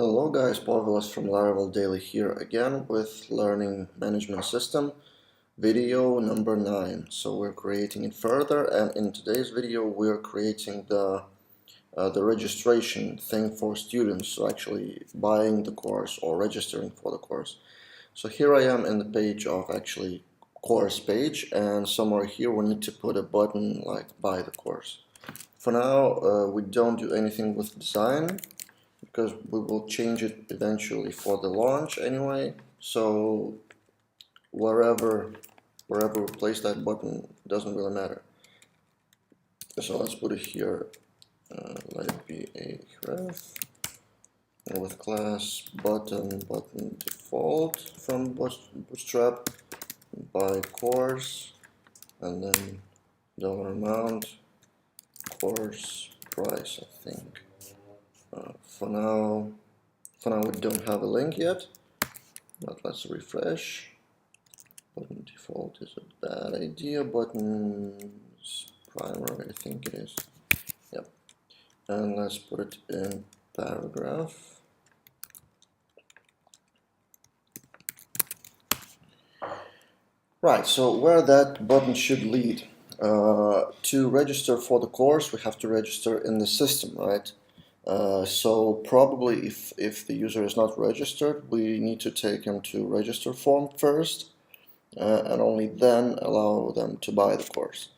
Hello guys, Pavelas from Laravel Daily here again with Learning Management System video number 9. So we're creating it further, and in today's video we're creating the registration thing for students, so actually buying the course or registering for the course. So here I am in the page of actually course page, and somewhere here we need to put a button like buy the course. For now we don't do anything with design, because we will change it eventually for the launch anyway. So wherever we place that button doesn't really matter. So let's put it here. Let it be a ref with class button default from Bootstrap by course, and then dollar amount, course price, I think. For now we don't have a link yet, but let's refresh. Button default is a bad idea. Buttons primary, I think it is. Yep. And let's put it in paragraph. Right, so where that button should lead. To register for the course, we have to register in the system, right? So probably if the user is not registered, we need to take him to register form first, and only then allow them to buy the course.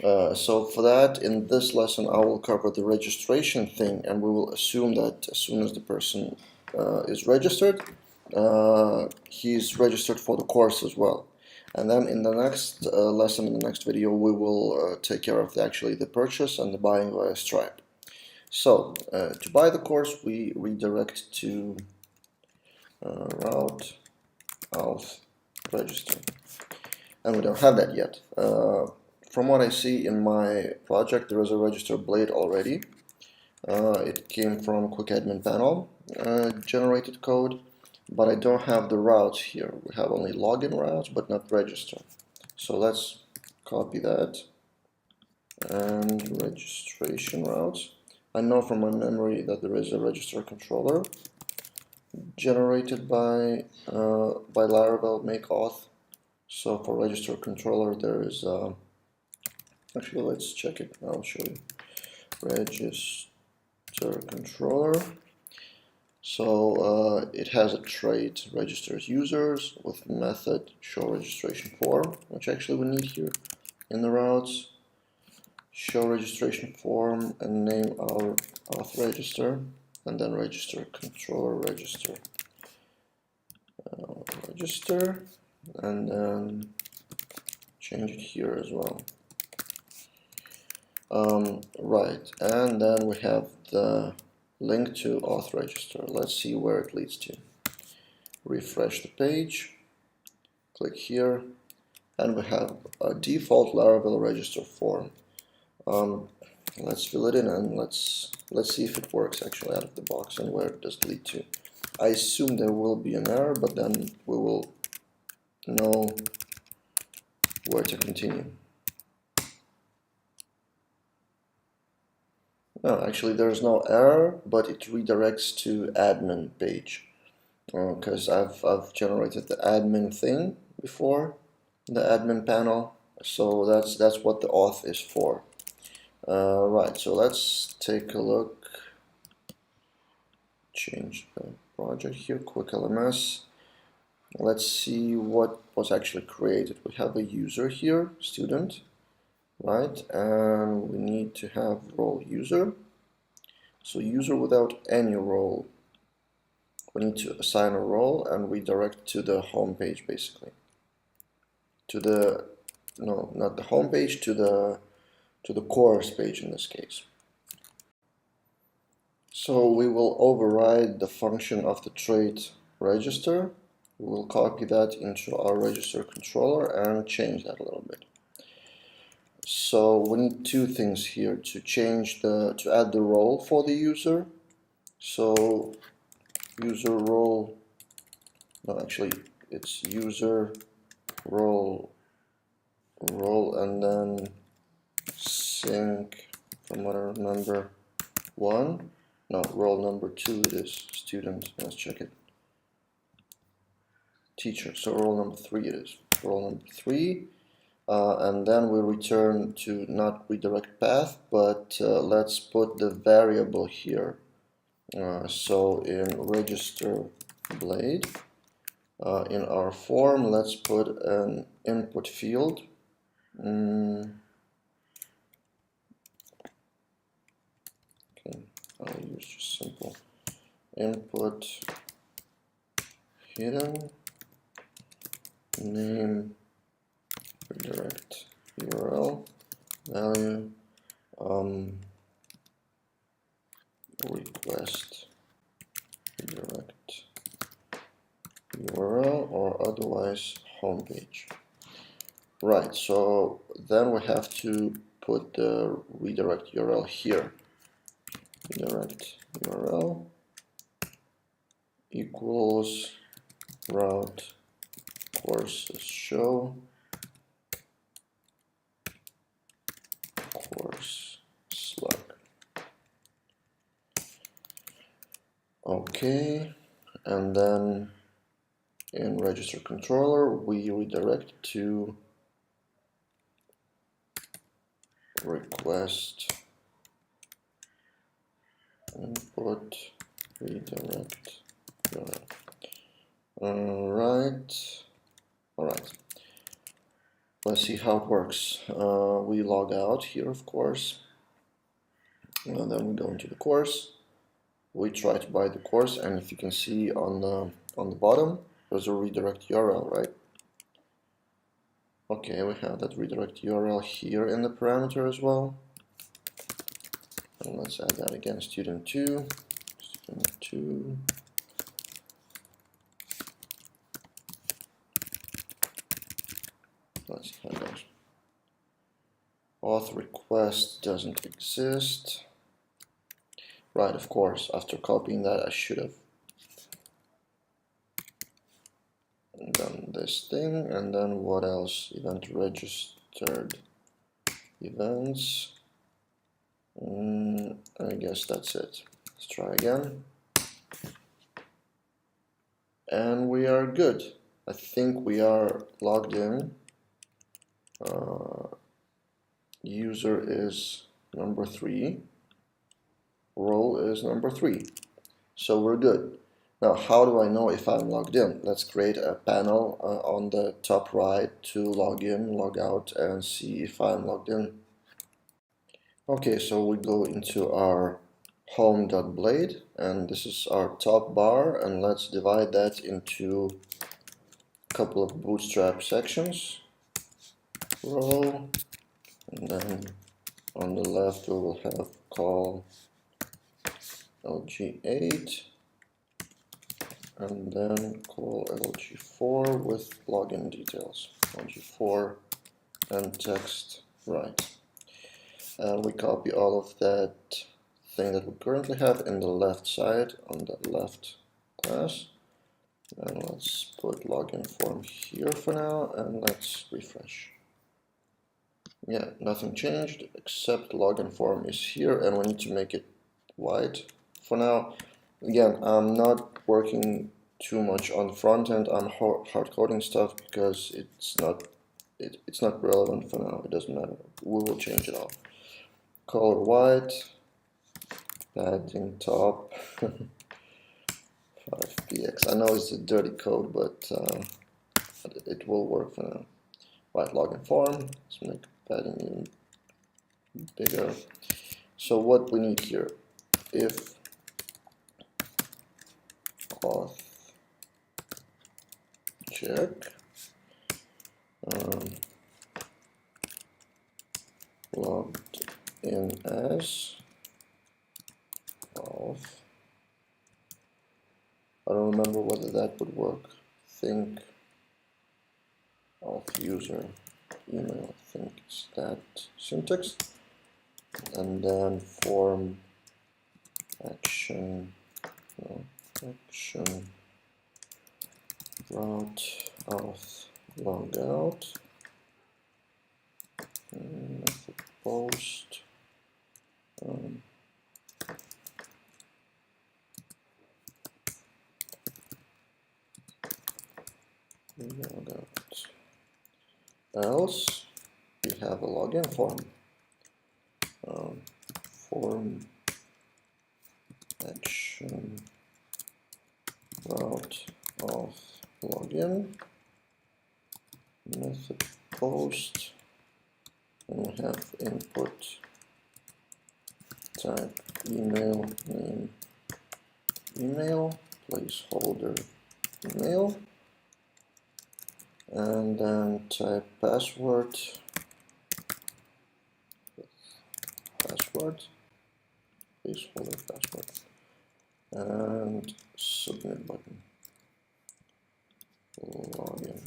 So for that, in this lesson I will cover the registration thing, and we will assume that as soon as the person is registered, he's registered for the course as well. And then in the next lesson, in the next video, we will take care of actually the purchase and the buying via Stripe. So to buy the course, we redirect to route auth register, and we don't have that yet. From what I see in my project, there is a register blade already. It came from quick admin panel generated code, but I don't have the routes here. We have only login routes but not register. So let's copy that, and registration routes. I know from my memory that there is a register controller generated by Laravel make auth. So for register controller there is actually let's check it. I'll show you. Register controller. So it has a trait registers users with method show registration form, which actually we need here in the routes. Show registration form and name our auth register, and then register controller register register, and then change it here as well. Right, and then we have the link to auth register. Let's see where it leads to. Refresh the page, click here, and we have a default Laravel register form. Let's fill it in, and let's see if it works actually out of the box and where it does lead to. I assume there will be an error, but then we will know where to continue. No, actually there is no error, but it redirects to admin page, because I've generated the admin thing before, the admin panel. So that's what the auth is for. Right, so let's take a look. Change the project here, quick LMS. Let's see what was actually created. We have a user here, student, right? And we need to have role user. So user without any role. We need to assign a role and redirect to the home page, basically. To the, no, not the home page, to the course page in this case. So we will override the function of the trait register. We will copy that into our register controller and change that a little bit. So we need two things here to change to add the role for the user. So user role, no, actually it's user role and then sync, from what I remember, 1. no, roll number 2 it is, student, let's check it. Teacher, so roll number 3 it is, roll number 3, and then we return to not redirect path, but let's put the variable here. So in register blade, in our form, let's put an input field. Okay, I'll use just simple input hidden name redirect URL value request redirect URL or otherwise homepage. Right, so then we have to put the redirect URL here. Redirect URL equals route courses show course Slack. Okay, and then in register controller we redirect to request input redirect URL. Alright, let's see how it works. We log out here, of course, and then we go into the course. We try to buy the course, and if you can see on the bottom, there's a redirect URL, right? Okay, we have that redirect URL here in the parameter as well. And let's add that again, student 2, student 2. Let's see how it goes. Auth request doesn't exist. Right, of course, after copying that I should have done this thing, and then what else? Event registered events. I guess that's it. Let's try again. And we are good. I think we are logged in. User is number 3. Role is number 3. So we're good. Now, how do I know if I'm logged in? Let's create a panel on the top right to log in, log out, and see if I'm logged in. Okay, so we go into our home.blade, and this is our top bar, and let's divide that into a couple of bootstrap sections. Row, and then on the left we will have call LG8, and then call LG4 with login details, LG4 and text right. And we copy all of that thing that we currently have in the left side on the left class. And let's put login form here for now, and let's refresh. Yeah, nothing changed except login form is here, and we need to make it white for now. Again, I'm not working too much on the front end. I'm hard coding stuff because it's not relevant for now. It doesn't matter. We will change it all. Color white, padding top, 5px. I know it's a dirty code, but it will work for now. White login form. Let's make padding even bigger. So what we need here, if auth check logged in as auth. I don't remember whether that would work. Think auth user email. I think it's that syntax. And then form action route auth logout method post log out. Else we have a login form. Form action route of login method post, and we have input type email name email placeholder email, and then type password placeholder password, and submit button. Login.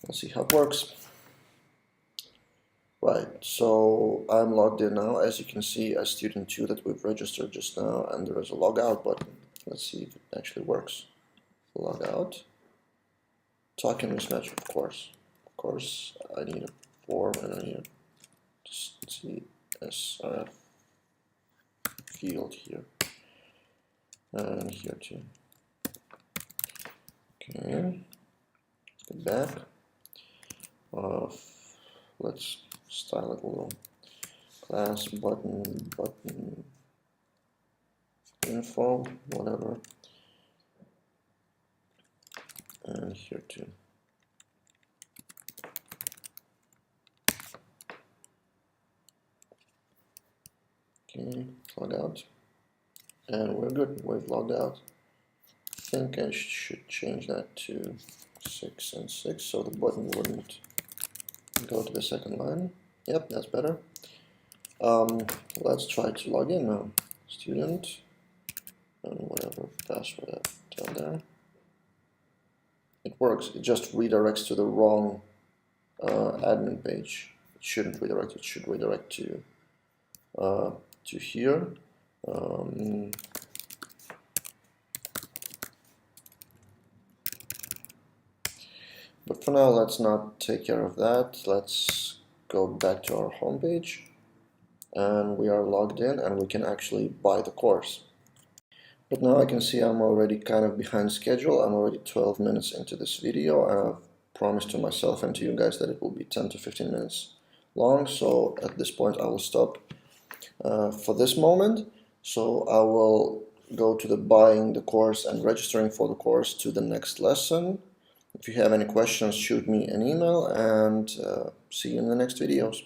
Let's see how it works. Right, so I'm logged in now. As you can see, as student 2 that we've registered just now, and there is a logout button. Let's see if it actually works. Log out. Token mismatch, of course. Of course, I need a form and I need a CSRF field here. And here too. Okay, let's get back. Let's style it a little. Class button info, whatever. And here too. Okay, log out. And we're good, we've logged out. I think I should change that to 6 and 6 so the button wouldn't go to the second line. Yep, that's better. Let's try to log in now. Student and whatever password down there. It works, it just redirects to the wrong admin page. It shouldn't redirect, it should redirect to here. But for now, let's not take care of that. Let's go back to our home page, and we are logged in and we can actually buy the course. But now I can see I'm already kind of behind schedule. I'm already 12 minutes into this video, and I've promised to myself and to you guys that it will be 10 to 15 minutes long. So at this point I will stop for this moment. So I will go to the buying the course and registering for the course to the next lesson. If you have any questions, shoot me an email, and see you in the next videos.